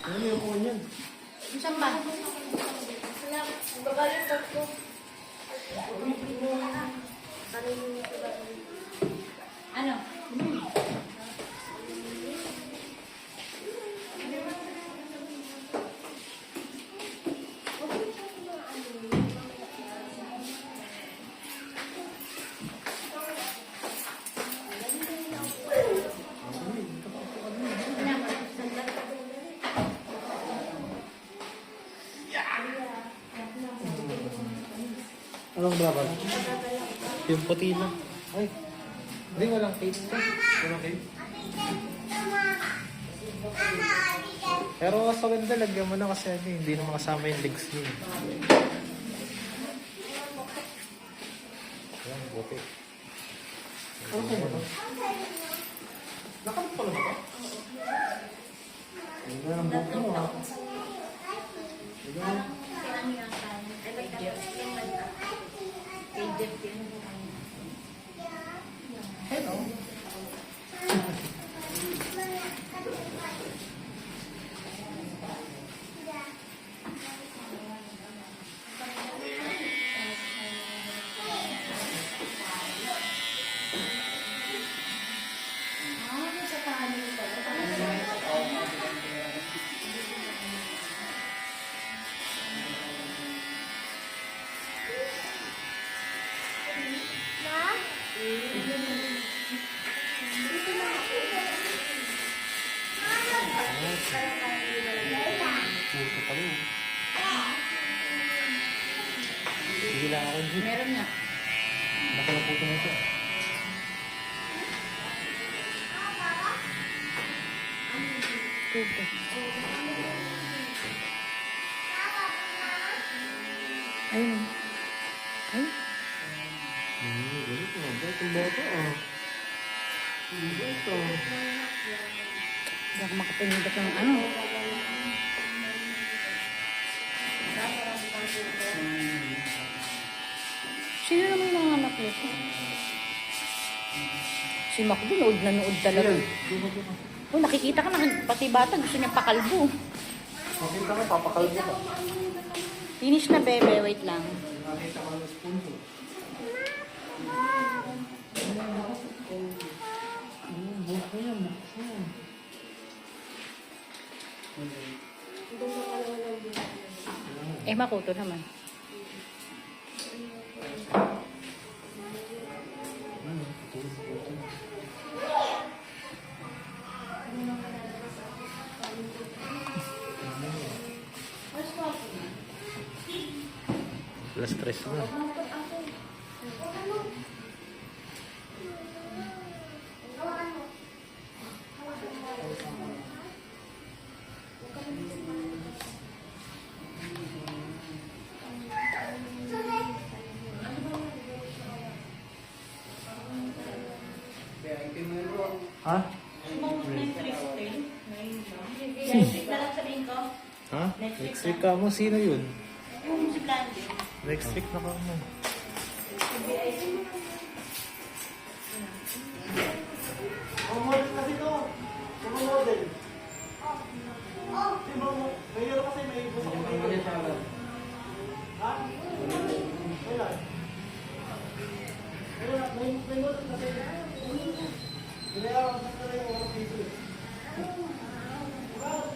Ano yung po niyan? Saan ba? Babalikat ko. Ano? Anong brabag? Yung puti na. Ay. Hindi, walang cake ka. Walang cake. Pero sa window, lagyan mo na kasi hindi na makasama yung legs niya. Ayan, buti. Okay na ba? Nakamit pala ba ito? Hindi na ang buti mo ha. Hindi na. Hello. Puto pa rin. Sige lang ako dito. Meron nga. Baka na puto na siya. Puto. Ayun. Ay. Ganito. Batang bata ah. Bata. Hindi ako makapinindot ng ano. Sino naman mga anak nito? Si Macdo, nood na nood talaga. Oh, nakikita ka na, pati bata gusto niya pakalbo. Makita ka, papakalbo ka. Finish na, bebe. Wait lang. Nakita ka ng sponsor. Makuto naman. Plus stress na. Ha? Ha? Next week ka mo? Sino yun? Next week na ka mo. Model kasi to. Mga model. Mayroon kasi may gusto ko may ha? Wala. May model kasi. Kaya ako sa kanya yung mga piso.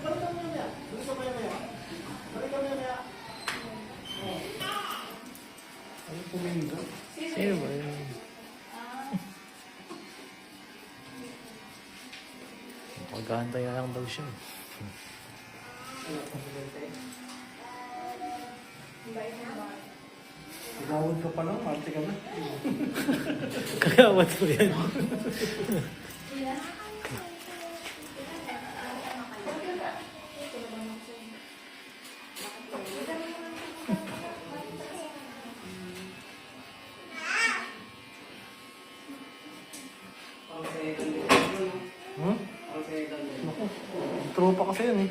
Balikan mo niya. Balikan mo niya. Balikan mo niya. Ano puminto? Sino ba yun? Magkahantay na lang daw siya. Kagawad ka pa lang, arte ka na. Kagawad ko yan. Naku, tropa kasi yan eh.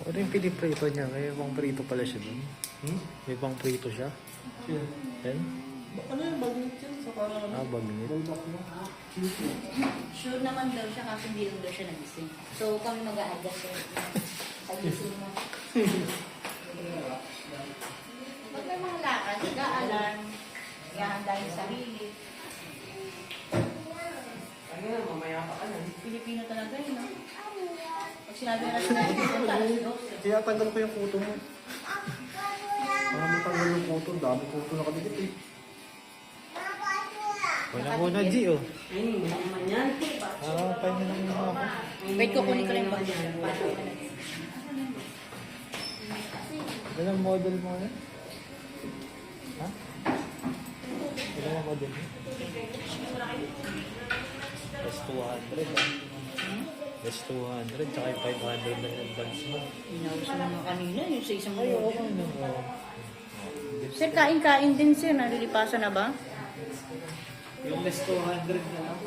Pwede yung piniprito niya? May pang prito pala siya dun. May pang prito siya. Yan? Ano yung bagnet yan? Sa parang Bagnet. buldak mo. Sure naman daw siya kasi hindi lang daw siya nagising. So kami mag-a-adjust sa gising mo. Pag may mga lakad, nag-a-alarm, ihahanda yung sarili. Ano yan, mamaya pa ka na. Pilipino talaga yun, no? Pag sinabi na rin na yun, talas Kaya tanggal ko yung photo mo. Para matanggal yung photo, dami photo nakadikit eh. Wala muna, G, oh. Ay, hindi naman yan. Pahinga lang muna ako. Wait, kukunin ko lang yung bag. Ilang model mo na? Ha? Ilang model mo? S200. S200, tsaka yung 500 na yung advance mo. Inawis mo naman kanina, yung sa isang Ay, oo, model. ano. Sir, kain-kain din sir. Nalilipasan na ba? Yung S200 na lang.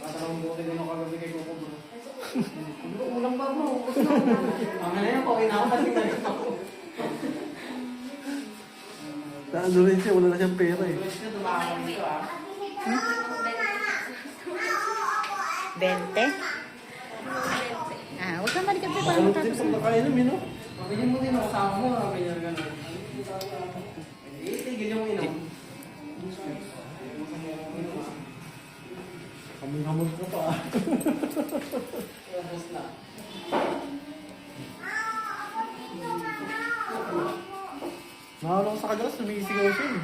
Parang buti ko na kagabi kay Coco bro. Ulang ba mo? Ang na yan, okay na ako kasi nalit ako. Ano rin siya, wala na siyang pera eh. Dumakang dito ah. 20? Ah, huwag kang malikap pa Ano din matapos. pag nakainom yun, no? Pabigyan mo din ako kasama mo, kanya gano'n. Tigil yung inom. Hamon-hamon ka pa ah. Tapos na. Nakalaw sa kagalas, sumisigaw siya eh.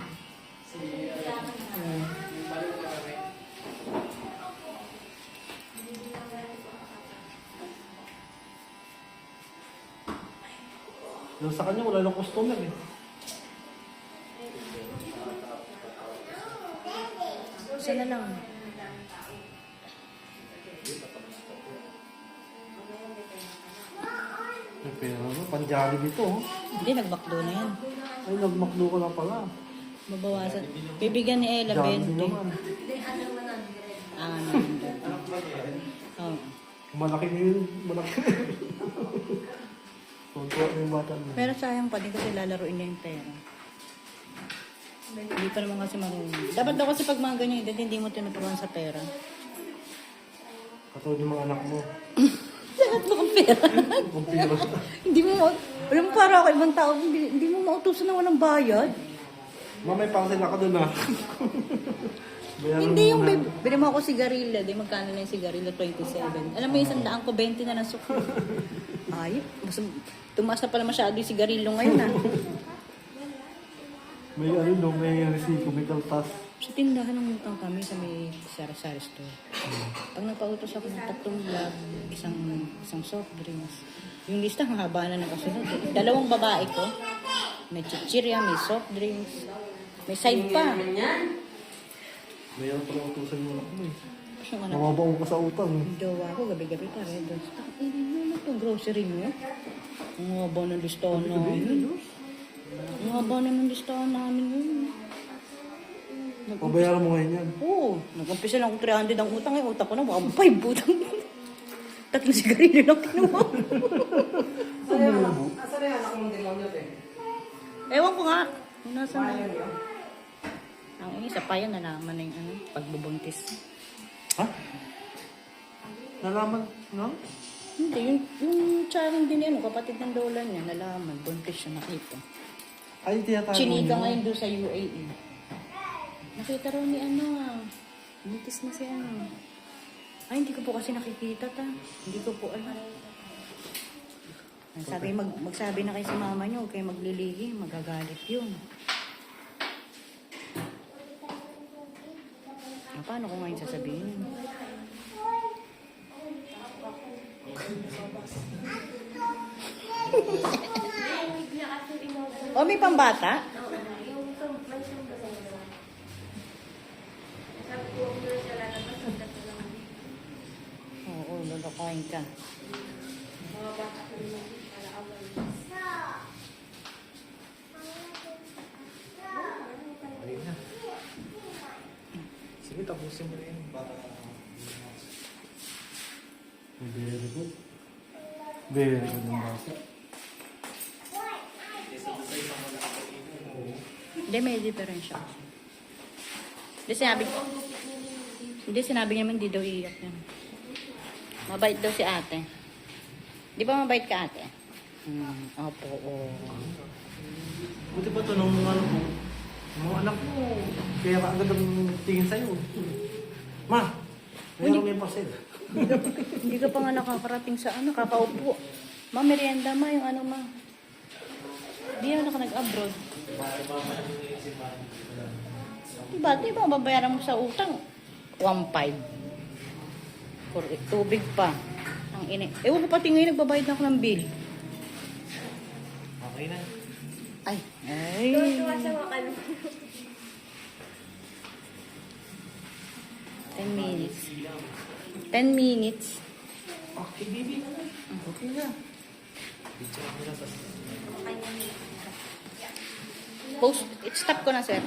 Yung sa kanya, wala lang customer eh. Isa na lang. Ay, pero ano, panjali dito oh. Hindi, nag-backdo na yan. Ay, nagmakdo ka na pala. Mabawasan. Bibigyan ni Ella Jolly 20. naman. Ah, ano. Oh. Malaki na yun, malaki. Tuntua na yung bata mo. Pero sayang pa din kasi lalaroin niya yung pera. Hindi pa naman kasi marunong. Dapat daw kasi pag mga ganyan edad, hindi mo tinuturuan sa pera. Katulad yung mga anak mo. Lahat mo kang pera. Kung pira. Hindi mo, alam mo para ako ibang tao, hindi mo mautusan na walang bayad. Mamay pa sila ka dun ah. Bayaran Hindi mo yung muna. bili mo ako sigarilyo, di magkano na yung sigarilyo? 27. Alam mo yung 100 ko, 20 na ng suko. Ay, mas, tumaas na pala masyado yung sigarilyo ngayon ah. May ano no, may resibo, may kaltas. Sa tindahan ng utang kami sa may sari-sari store. Pag nagpautos ako ng 3 vlog, isang soft drinks. Yung lista, ang haba na ng kasunod. 2 babae ko. May chichirya, may soft drinks. May side pa. Mayroon pala utusan mo ako eh. Yung anak Namabaong ka sa utang. yung jowa ko, gabi-gabi pa rin. Ano ito, grocery mo? Ang haba ng listahan namin. Ang haba na ng listahan namin yun. Pabayaran mo ngayon yan. Oo, nag-umpisa lang kung 300 ang utang. Eh, utang ko na, baka 5 utang. 3 sigarilyo lang kinuha. Asan na yan? Ako ng demonyo eh. Ewan ko nga. Kung nasa na. Ang isa pa yan, nalaman na yung ano, pagbubuntis. Ha? Nalaman, no? Hindi, yung charing din yan, kapatid ng lola niya, nalaman, buntis siya nakita. Ay, tiyatago Chinika niyo. ngayon doon sa UAE. Nakita raw ni ano buntis na siya. Ay, hindi ko po kasi nakikita ta. Hindi ko po alam. Sabi, magsabi na kayo sa mama niyo, huwag kayo maglilihi, magagalit yun. Paano ko ngayon sasabihin? O, may pambata? Oo, lulukoyin ka. Ayun na. Sige, tapusin mo na yun. Para... Very good. Very good ng basa. Hindi, may diferensya. Hindi sinabi niya hindi daw iiyak yan. Mabait daw si ate. Di ba mabait ka ate? Opo, oo. Buti pa ito nung ano ko. Mga anak ko. Kaya kaagad ang tingin sa'yo. Ma! Mayroon may pasil. Hindi ka pa nga nakakarating sa ano, kakaupo. Ma, merienda ma, yung ano ma. Di na ka nag-abroad. Diba, babayaran mo sa utang? 1.5. Correct. Tubig pa. Ang ini. Ewan ko pati ngayon nagbabayad na ako ng bill. Okay na. Ay. Tuwa siya makano. 10 minutes. 10 minutes. Okay, baby. Okay na. Post. Stop ko na, sir.